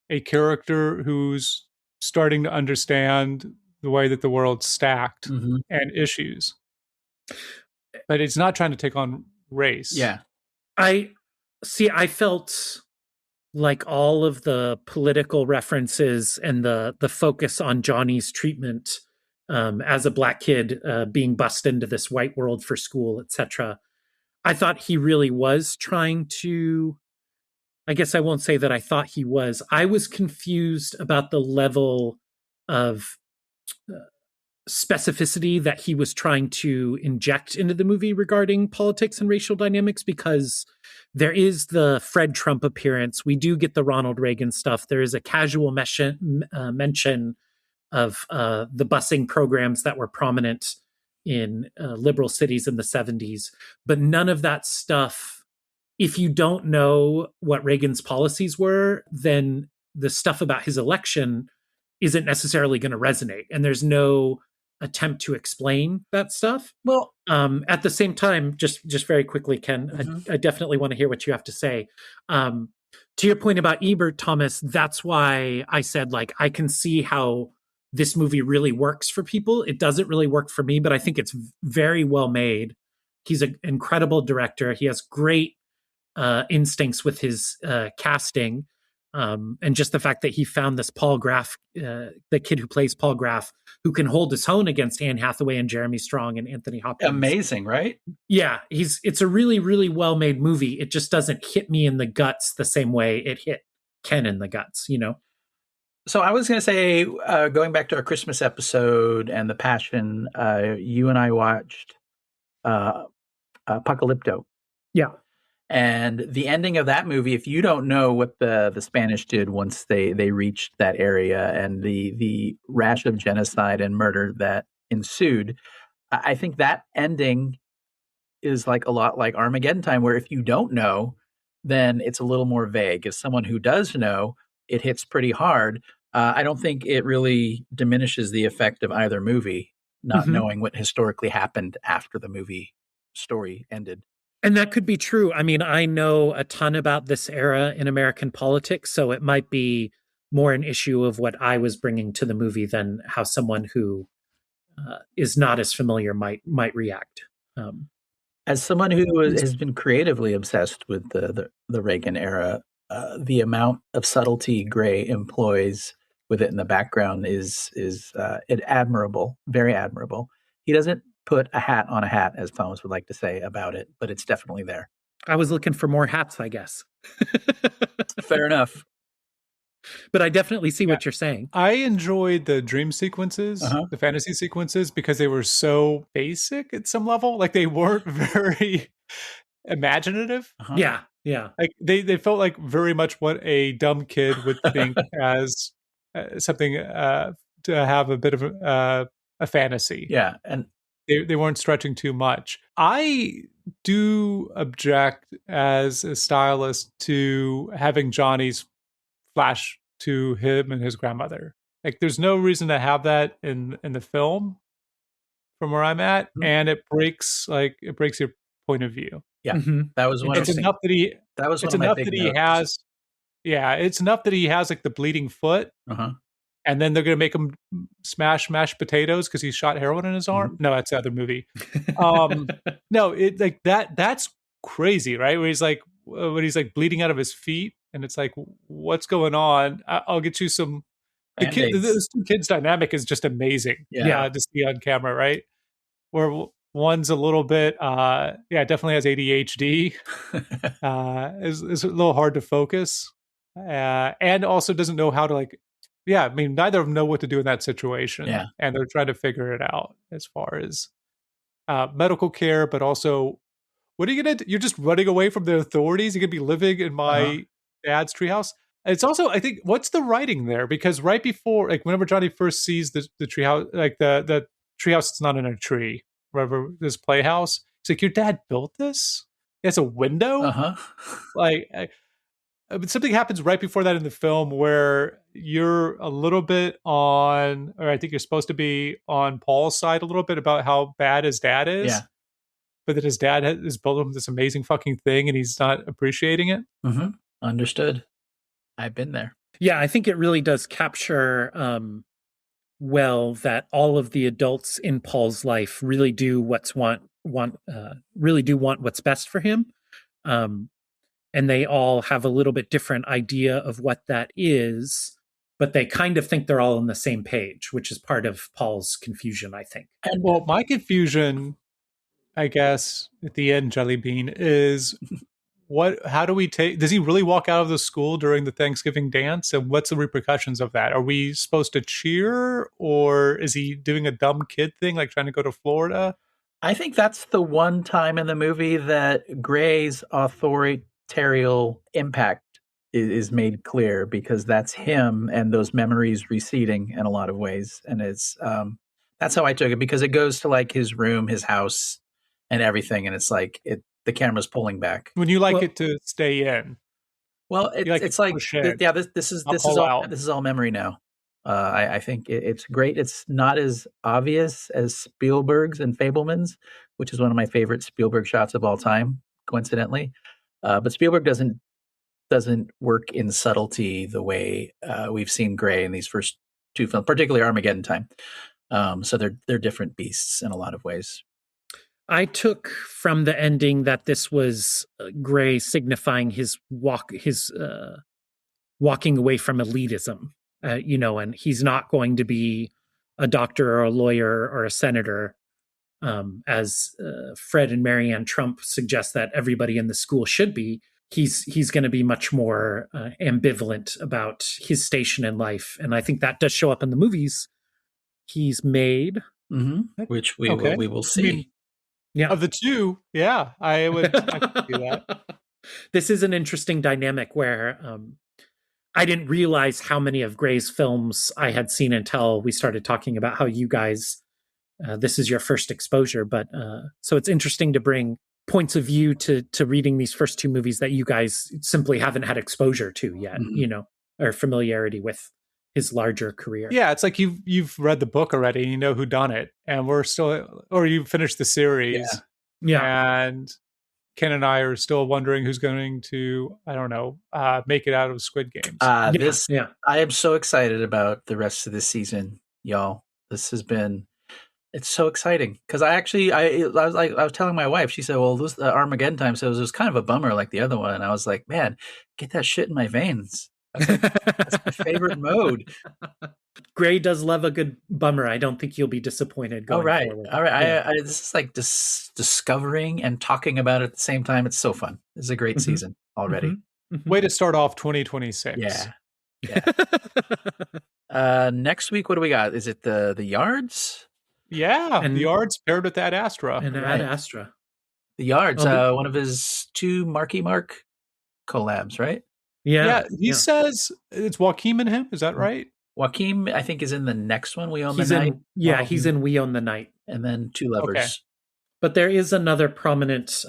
a character who's starting to understand the way that the world's stacked and issues. But it's not trying to take on race. Yeah. I felt like all of the political references and the focus on Johnny's treatment as a black kid being bussed into this white world for school, etc. I thought he really was trying to, I guess I won't say that I thought he was. I was confused about the level of specificity that he was trying to inject into the movie regarding politics and racial dynamics, because there is the Fred Trump appearance. We do get the Ronald Reagan stuff. There is a casual mention of the busing programs that were prominent in liberal cities in the 70s. But none of that stuff, if you don't know what Reagan's policies were, then the stuff about his election isn't necessarily going to resonate. And there's no attempt to explain that stuff. Well, at the same time, just very quickly, Ken, I definitely want to hear what you have to say. To your point about Ebert, Thomas, that's why I said, like, I can see how this movie really works for people. It doesn't really work for me, but I think it's very well made. He's an incredible director. He has great instincts with his casting. And just the fact that he found this Paul Graff, the kid who plays Paul Graff, who can hold his own against Anne Hathaway and Jeremy Strong and Anthony Hopkins. Amazing, right? Yeah, it's a really, really well-made movie. It just doesn't hit me in the guts the same way it hit Ken in the guts, you know? So I was going to say, going back to our Christmas episode and The Passion, you and I watched Apocalypto. Yeah. And the ending of that movie, if you don't know what the Spanish did once they reached that area and the rash of genocide and murder that ensued, I think that ending is like a lot like Armageddon Time, where if you don't know, then it's a little more vague. As someone who does know, it hits pretty hard. I don't think it really diminishes the effect of either movie, not knowing what historically happened after the movie story ended. And that could be true. I mean, I know a ton about this era in American politics, so it might be more an issue of what I was bringing to the movie than how someone who is not as familiar might react. As someone who has been creatively obsessed with the Reagan era, the amount of subtlety Gray employs with it in the background is admirable, very admirable. He doesn't put a hat on a hat, as Thomas would like to say about it, but it's definitely there. I was looking for more hats, I guess. Fair enough. But I definitely see what you're saying. I enjoyed the dream sequences, the fantasy sequences, because they were so basic at some level. Like, they weren't very imaginative. Yeah. Like they felt like very much what a dumb kid would think as something to have a bit of a fantasy. Yeah, and they weren't stretching too much. I do object as a stylist to having Johnny's flash to him and his grandmother. Like, there's no reason to have that in the film from where I'm at, and it breaks your point of view. Yeah, that was one. It's enough that he. That was it's enough that he has. Yeah, it's enough that he has like the bleeding foot, and then they're gonna make him smash mashed potatoes because he shot heroin in his arm. No, that's the other movie. No, it like that. That's crazy, right? Where he's like, when he's like bleeding out of his feet, and it's like, what's going on? I'll get you some. Those two kids' dynamic is just amazing. Yeah, to see on camera, right? Where one's a little bit, definitely has ADHD. Is a little hard to focus, and also doesn't know how to like. Yeah, I mean, neither of them know what to do in that situation. Yeah, and they're trying to figure it out as far as medical care, but also, what are you gonna do? You're just running away from the authorities. You're gonna be living in my dad's treehouse. It's also, I think, what's the writing there? Because right before, like, whenever Johnny first sees the treehouse, like the treehouse that's not in a tree, wherever this playhouse. He's like, your dad built this? It has a window? Uh-huh. Like, but something happens right before that in the film where you're a little bit on, or I think you're supposed to be on Paul's side a little bit about how bad his dad is. Yeah. But that his dad has built him this amazing fucking thing and he's not appreciating it. Mm-hmm. Understood. I've been there. Yeah, I think it really does capture well that all of the adults in Paul's life really do really do want what's best for him. And they all have a little bit different idea of what that is, but they kind of think they're all on the same page, which is part of Paul's confusion, I think. And well, my confusion, I guess, at the end, Jelly Bean, is how do we does he really walk out of the school during the Thanksgiving dance? And what's the repercussions of that? Are we supposed to cheer, or is he doing a dumb kid thing, like trying to go to Florida? I think that's the one time in the movie that Gray's authoritarian impact is made clear, because that's him and those memories receding in a lot of ways. And it's that's how I took it, because it goes to like his room, his house, and everything, and it's like the camera's pulling back. When you like it to stay in. Well, it's like this is all memory now. I think it's great. It's not as obvious as Spielberg's and Fabelmans, which is one of my favorite Spielberg shots of all time, coincidentally. But Spielberg doesn't work in subtlety the way we've seen Gray in these first two films, particularly Armageddon Time. So they're different beasts in a lot of ways. I took from the ending that this was Gray signifying his walking away from elitism, and he's not going to be a doctor or a lawyer or a senator, as Fred and Marianne Trump suggest that everybody in the school should be. He's going to be much more ambivalent about his station in life, and I think that does show up in the movies he's made, which we will see. I mean, yeah. Of the two, yeah, I could do that. This is an interesting dynamic where I didn't realize how many of Gray's films I had seen until we started talking about how you guys, this is your first exposure. But so it's interesting to bring points of view to reading these first two movies that you guys simply haven't had exposure to yet, or familiarity with his larger career. Yeah, it's like you've read the book already and you know who done it, and we're still, or you finished the series. Yeah. And Ken and I are still wondering who's going to, I don't know, make it out of Squid Games. I am so excited about the rest of this season, y'all. It's so exciting, because I was telling my wife, she said, well, this Armageddon Time, so it was kind of a bummer like the other one. And I was like, man, get that shit in my veins. That's my favorite mode. Gray does love a good bummer. I don't think you'll be disappointed going forward. All right. Yeah. This is like discovering and talking about it at the same time. It's so fun. It's a great season already. Way to start off 2026. Yeah. Next week, what do we got? Is it the Yards? Yeah, and the Yards paired with Ad Astra. And Ad Astra. The Yards, one of his two Marky Mark collabs, right? Yeah, he says it's Joaquin and him. Is that right? Joaquin, I think, is in the next one, We Own the Night. He's in We Own the Night. And then Two Lovers. Okay. But there is another prominent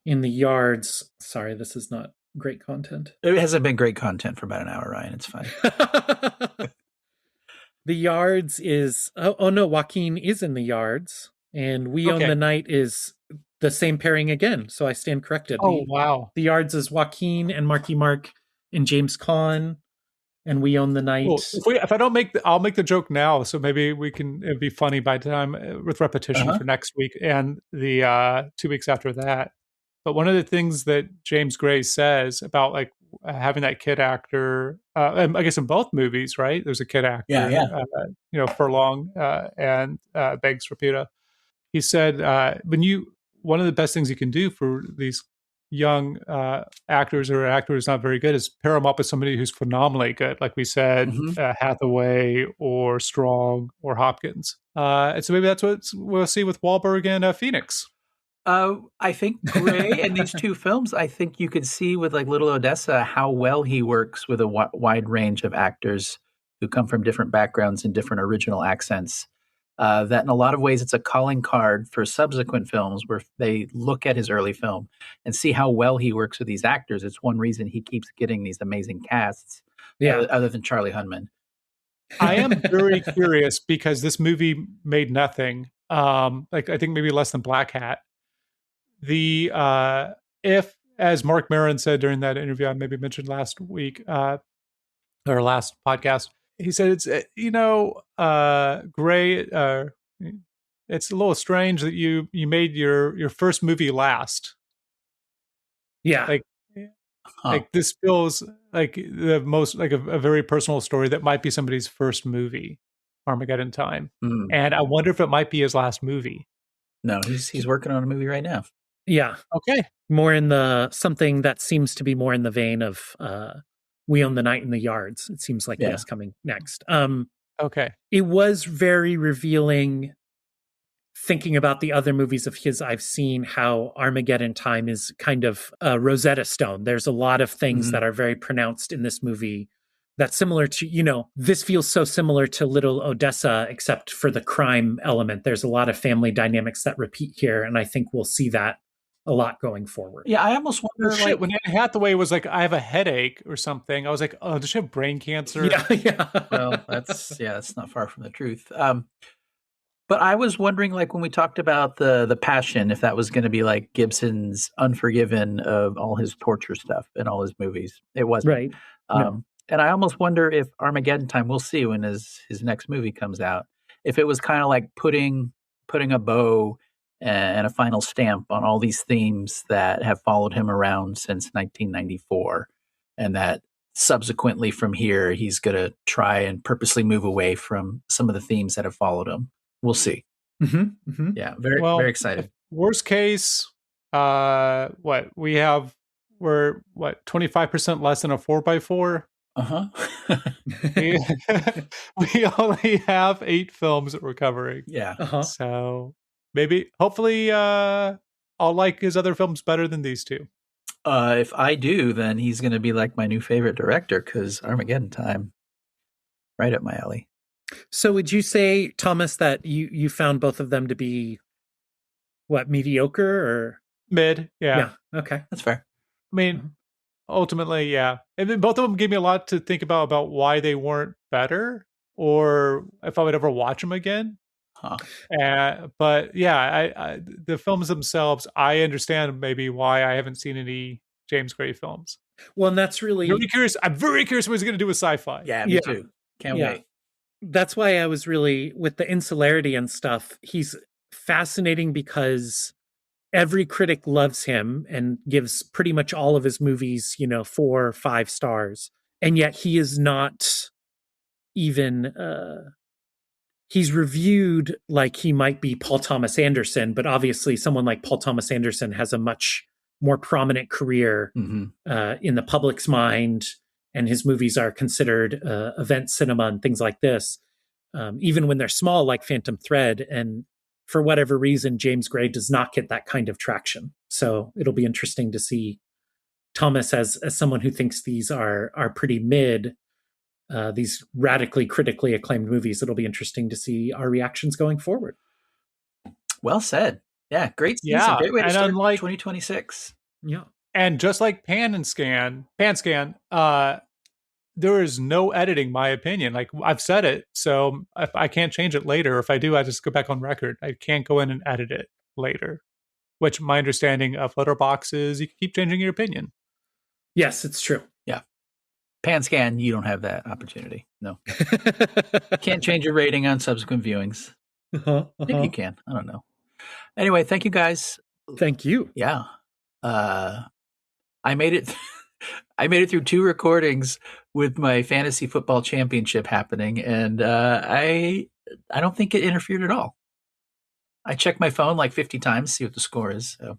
in the Yards. Sorry, this is not great content. It hasn't been great content for about an hour, Ryan. It's fine. The Yards is... Oh, no, Joaquin is in the Yards. And We Own the Night is the same pairing again. So I stand corrected. Wow. The Yards is Joaquin and Marky Mark and James Caan, and We Own the Night. Cool. If I don't I'll make the joke now, so maybe it'd be funny by the time with repetition for next week and the 2 weeks after that. But one of the things that James Gray says about like having that kid actor, I guess in both movies, right? There's a kid actor, Furlong and Banks Repeta. He said, one of the best things you can do for these young actors or actors not very good is pair them up with somebody who's phenomenally good, like we said, Hathaway or Strong or Hopkins. And so maybe that's what we'll see with Wahlberg and Phoenix. I think Gray in these two films, I think you could see with like Little Odessa how well he works with a wide range of actors who come from different backgrounds and different original accents. that in a lot of ways it's a calling card for subsequent films where they look at his early film and see how well he works with these actors. It's one reason he keeps getting these amazing casts, other than Charlie Hunnam. I am very curious because this movie made nothing. Like I think maybe less than Black Hat. If, as Mark Maron said during that interview I maybe mentioned last week, or last podcast, he said it's Gray. It's a little strange that you made your first movie last. Yeah, like this feels like the most like a very personal story that might be somebody's first movie, Armageddon Time, and I wonder if it might be his last movie. No, he's working on a movie right now. Yeah. Okay. More in something that seems to be more in the vein of We Own the Night in the Yards. It seems like that's coming next. Okay. It was very revealing thinking about the other movies of his I've seen, how Armageddon Time is kind of a Rosetta Stone. There's a lot of things that are very pronounced in this movie that's similar to, this feels so similar to Little Odessa, except for the crime element. There's a lot of family dynamics that repeat here, and I think we'll see that a lot going forward. Yeah, I almost wonder, when Anne Hathaway was like, I have a headache or something, I was like, oh, does she have brain cancer? Yeah. Well, that's not far from the truth. But I was wondering, like, when we talked about the Passion, if that was going to be like Gibson's Unforgiven of all his torture stuff in all his movies. It wasn't. Right. No. And I almost wonder if Armageddon Time, we'll see when his next movie comes out, if it was kind of like putting a bow and a final stamp on all these themes that have followed him around since 1994, and that subsequently from here, he's going to try and purposely move away from some of the themes that have followed him. We'll see. Yeah, very excited. Worst case, we're 25% less than a 4x4. We only have 8 films that we're covering. Yeah. So hopefully, I'll like his other films better than these two. If I do, then he's going to be like my new favorite director, because Armageddon Time, right up my alley. So would you say, Thomas, that you found both of them to be mediocre or mid? Yeah. Okay, that's fair. I mean, ultimately, yeah. And then both of them gave me a lot to think about why they weren't better, or if I would ever watch them again. But yeah, the films themselves, I understand maybe why I haven't seen any James Gray films. Well, and that's really really curious. I'm very curious what he's going to do with sci-fi. Yeah, me too. Can't wait. That's why I was really, with the insularity and stuff, he's fascinating because every critic loves him and gives pretty much all of his movies, 4 or 5 stars. And yet he is not even, he's reviewed like he might be Paul Thomas Anderson, but obviously someone like Paul Thomas Anderson has a much more prominent career in the public's mind. And his movies are considered event cinema and things like this, even when they're small, like Phantom Thread. And for whatever reason, James Gray does not get that kind of traction. So it'll be interesting to see Thomas as someone who thinks these are pretty mid, these radically critically acclaimed movies. It'll be interesting to see our reactions going forward. Well said. Yeah, great season. Yeah, great way to start unlike 2026. Yeah. And just like Pan-Scan, there is no editing, my opinion. Like, I've said it, so if I can't change it later. If I do, I just go back on record. I can't go in and edit it later. Which my understanding of Letterboxd is you can keep changing your opinion. Yes, it's true. Yeah. Pan-Scan, you don't have that opportunity. No. Can't change your rating on subsequent viewings. Maybe you can. I don't know. Anyway, thank you guys. Thank you. Yeah. I made it I made it through 2 recordings with my fantasy football championship happening, and I don't think it interfered at all. I checked my phone like 50 times to see what the score is. So.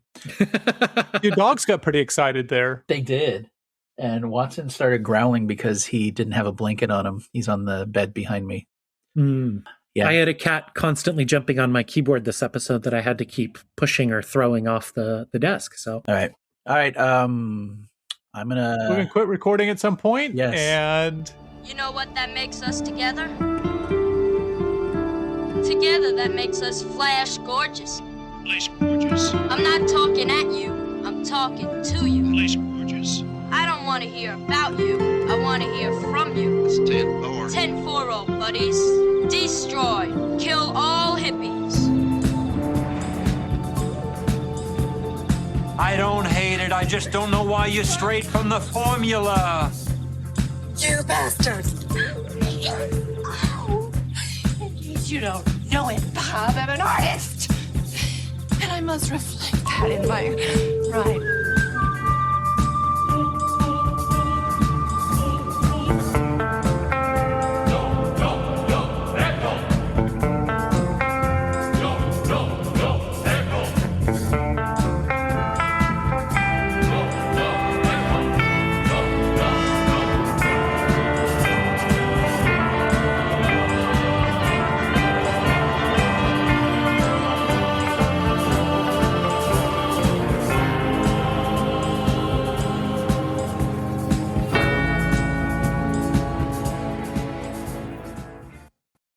Your dogs got pretty excited there. They did. And Watson started growling because he didn't have a blanket on him. He's on the bed behind me. Yeah. I had a cat constantly jumping on my keyboard this episode that I had to keep pushing or throwing off the desk. So All right. We're gonna quit recording at some point. Yes. And you know what that makes us together? Together that makes us flash gorgeous. Flash gorgeous. I'm not talking at you, I'm talking to you. Flash gorgeous. I don't want to hear about you, I want to hear from you. It's 10-4. 10-4, buddies. Destroy. Kill all hippies. I don't hate it, I just don't know why you strayed from the formula. You bastards! You don't know it, Bob. I'm an artist. And I must reflect that in my rhyme.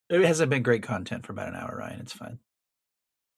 It hasn't been great content for about an hour, Ryan. It's fine.